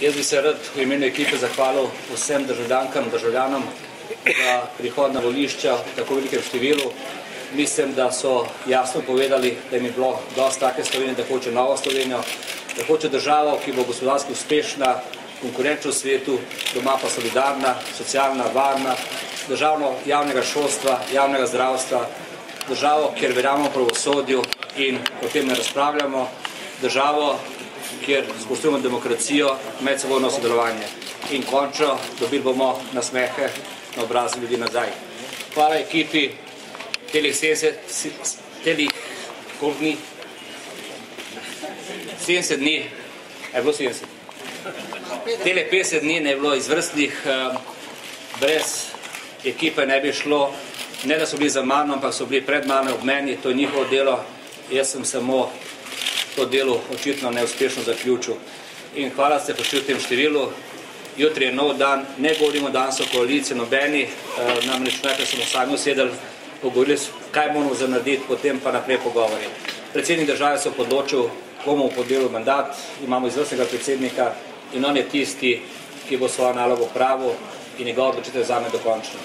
Jaz bi se rad v imenu ekipe zahvalil vsem državljankam in državljanom za prihod na volišča v tako velikem številu. Mislim, da so jasno povedali, da jim je bilo dosti take Slovenije, da hoče novo Slovenijo, da hoče državo, ki bo gospodarsko uspešna, konkurenčna v svetu, doma pa solidarna, socialna, varna, državo javnega šolstva, javnega zdravstva, državo, kjer verjamemo v pravosodju in o tem ne razpravljamo, državo, kjer spoštujemo demokracijo, medsebojno sodelovanje. In končno dobili bomo nasmehe na obrazu ljudi nazaj. Hvala ekipi telih 70 dni, je bilo 70? Tele 50 dni ne je bilo izvrstnih, brez ekipe ne bi šlo, ne da so bili za mano, ampak so bili pred mano ob meni, to je njihovo delo, jaz sem samo to delo očitno neuspešno zaključil. In hvala ste prišli v tem številu. Jutri je nov dan, ne govorimo danes o koaliciji nobeni, namreč najprej smo sami usedeli, pogovorili, kaj moramo narediti, potem pa naprej pogovori. Predsednik države se je odločil, komu podelil mandat, imamo izvrstnega predsednika in on je tisti, ki bo svojo nalogo opravil in njegova odločitev zame dokončna.